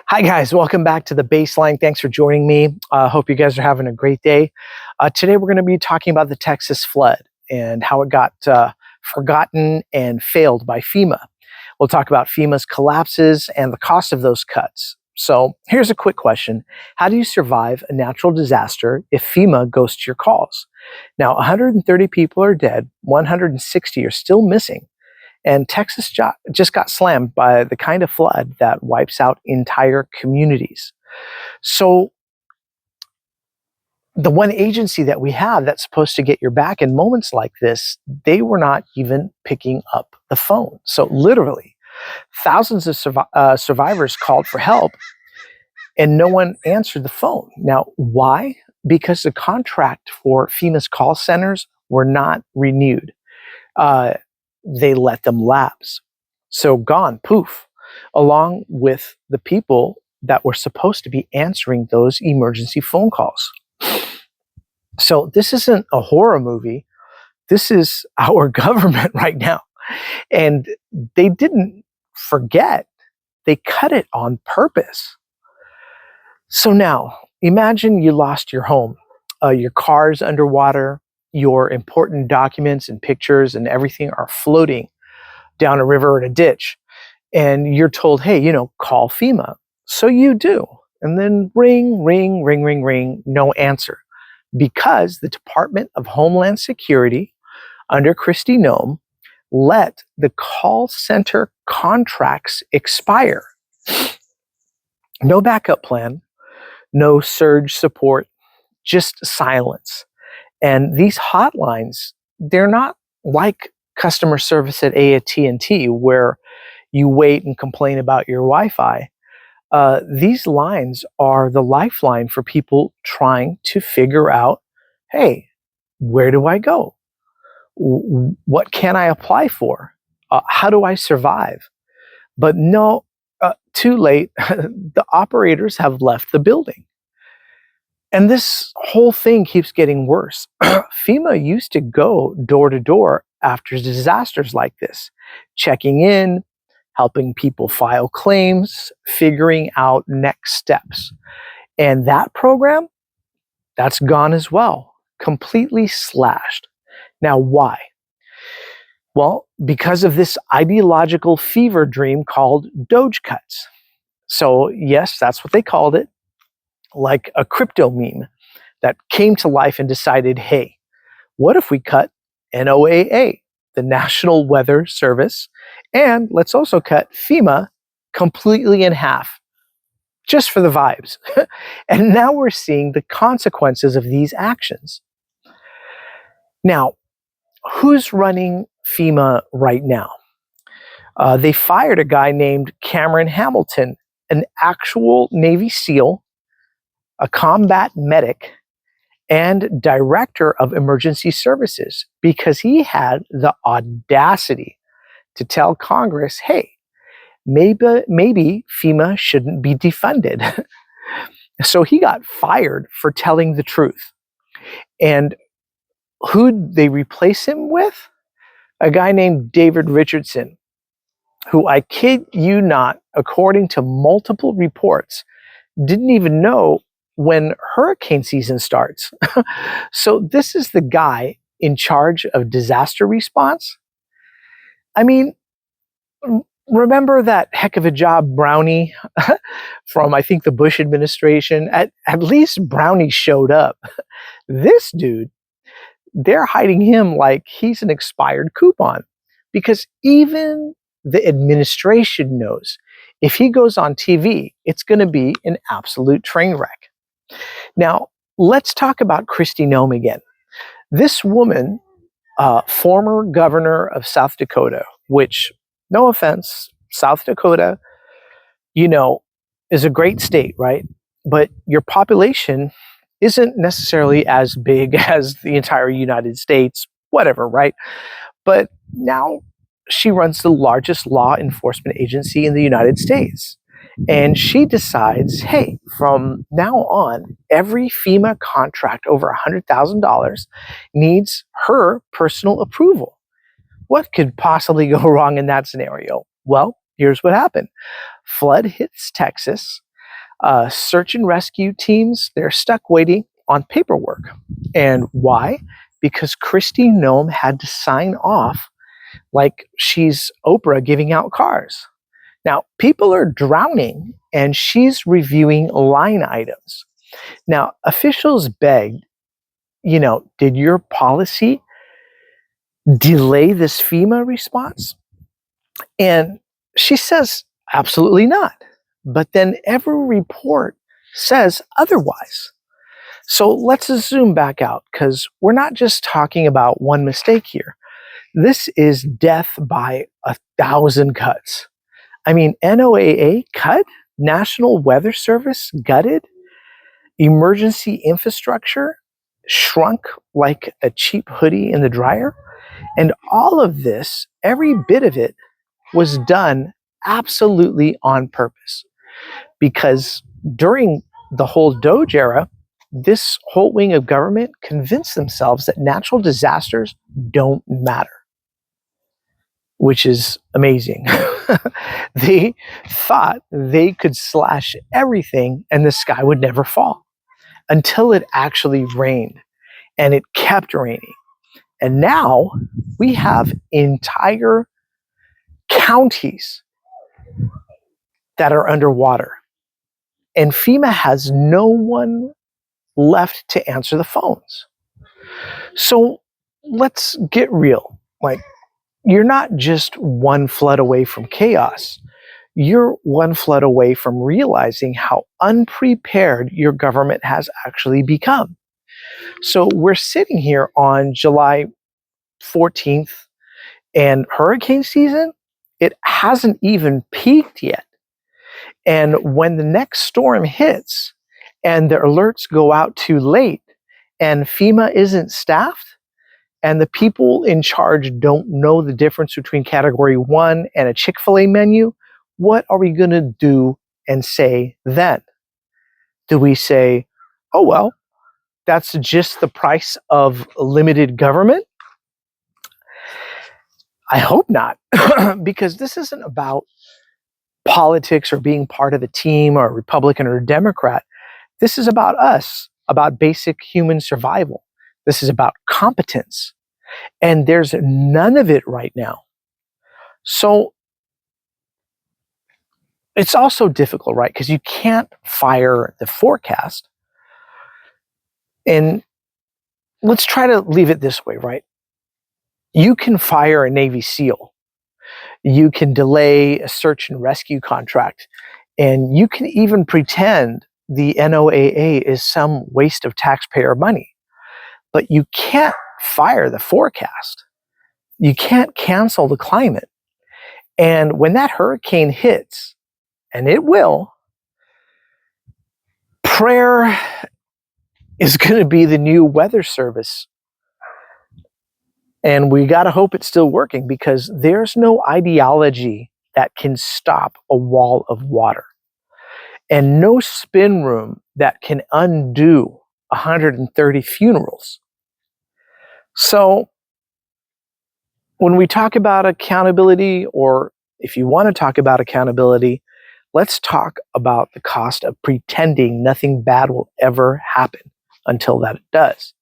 Hi, guys. Welcome back to the Baseline. Thanks for joining me. Hope you guys are having a great day. Today, we're going to be talking about the Texas flood and how it got forgotten and failed by FEMA. We'll talk about FEMA's collapses and the cost of those cuts. So here's a quick question. How do you survive a natural disaster if FEMA ghosts your calls? Now, 130 people are dead, 160 are still missing. And Texas just got slammed by the kind of flood that wipes out entire communities. So the one agency that we have that's supposed to get your back in moments like this, they were not even picking up the phone. So literally, thousands of survivors called for help and no one answered the phone. Now, why? Because the contract for FEMA's call centers were not renewed. They let them lapse. So gone, poof, along with the people that were supposed to be answering those emergency phone calls. So this isn't a horror movie. This is our government right now. And they didn't forget. They cut it on purpose. So now, imagine you lost your home. Your car's underwater. Your important documents and pictures and everything are floating down a river or in a ditch. And you're told, hey, call FEMA. So you do. And then ring, ring, ring, ring, ring, no answer. Because the Department of Homeland Security, under Kristi Noem, let the call center contracts expire. No backup plan, no surge support, just silence. And these hotlines, they're not like customer service at AT&T where you wait and complain about your Wi-Fi. These lines are the lifeline for people trying to figure out, hey, where do I go? What can I apply for? How do I survive? But no, too late. The operators have left the building. And this whole thing keeps getting worse. FEMA used to go door to door after disasters like this, checking in, helping people file claims, figuring out next steps. And that program, that's gone as well, completely slashed. Now, why? Well, because of this ideological fever dream called Doge cuts. So yes, that's what they called it. Like a crypto meme that came to life and decided, hey, what if we cut NOAA, the National Weather Service, and let's also cut FEMA completely in half, just for the vibes. And now we're seeing the consequences of these actions. Now, who's running FEMA right now? They fired a guy named Cameron Hamilton, an actual Navy SEAL, a combat medic, and director of emergency services, because he had the audacity to tell Congress, hey, maybe FEMA shouldn't be defunded. So he got fired for telling the truth. And who'd they replace him with? A guy named David Richardson, who, I kid you not, according to multiple reports, didn't even know when hurricane season starts. So this is the guy in charge of disaster response. I mean, remember that heck of a job Brownie from, I think, the Bush administration? At least Brownie showed up. This dude, they're hiding him like he's an expired coupon, because even the administration knows if he goes on TV, it's going to be an absolute train wreck. Now, let's talk about Kristi Noem again. This woman, former governor of South Dakota, which, no offense, South Dakota, is a great state, right? But your population isn't necessarily as big as the entire United States, whatever, right? But now she runs the largest law enforcement agency in the United States. And she decides, hey, from now on, every FEMA contract over $100,000 needs her personal approval. What could possibly go wrong in that scenario? Well, here's what happened. Flood hits Texas. Search and rescue teams, they're stuck waiting on paperwork. And why? Because Kristi Noem had to sign off like she's Oprah giving out cars. Now, people are drowning and she's reviewing line items. Now, officials begged, did your policy delay this FEMA response? And she says, absolutely not. But then every report says otherwise. So let's zoom back out, because we're not just talking about one mistake here. This is death by 1,000 cuts. I mean, NOAA cut, National Weather Service gutted, emergency infrastructure shrunk like a cheap hoodie in the dryer. And all of this, every bit of it, was done absolutely on purpose. Because during the whole Doge era, this whole wing of government convinced themselves that natural disasters don't matter, which is amazing. They thought they could slash everything and the sky would never fall, until it actually rained, and it kept raining. And now we have entire counties that are underwater, and FEMA has no one left to answer the phones. So let's get real. Like, you're not just one flood away from chaos. You're one flood away from realizing how unprepared your government has actually become. So we're sitting here on July 14th, and hurricane season, it hasn't even peaked yet. And when the next storm hits and the alerts go out too late and FEMA isn't staffed and the people in charge don't know the difference between category 1 and a Chick-fil-A menu, what are we going to do and say then? Do we say, oh, well, that's just the price of limited government? I hope not, because this isn't about politics or being part of a team or a Republican or a Democrat. This is about us, about basic human survival. This is about competence. And there's none of it right now. So it's also difficult, right? Because you can't fire the forecast. And let's try to leave it this way, right? You can fire a Navy SEAL. You can delay a search and rescue contract. And you can even pretend the NOAA is some waste of taxpayer money. But you can't fire the forecast. You can't cancel the climate. And when that hurricane hits, and it will, prayer is going to be the new weather service. And we got to hope it's still working, because there's no ideology that can stop a wall of water, and no spin room that can undo 130 funerals. So when we talk about accountability, or if you want to talk about accountability, let's talk about the cost of pretending nothing bad will ever happen until that it does.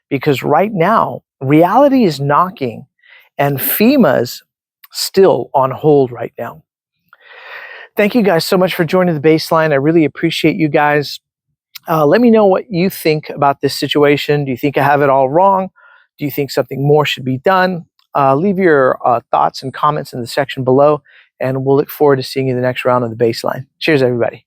Because right now, reality is knocking, and FEMA's still on hold right now. Thank you guys so much for joining the Baseline. I really appreciate you guys. Let me know what you think about this situation. Do you think I have it all wrong? Do you think something more should be done? Leave your thoughts and comments in the section below, and we'll look forward to seeing you in the next round of the Baseline. Cheers, everybody.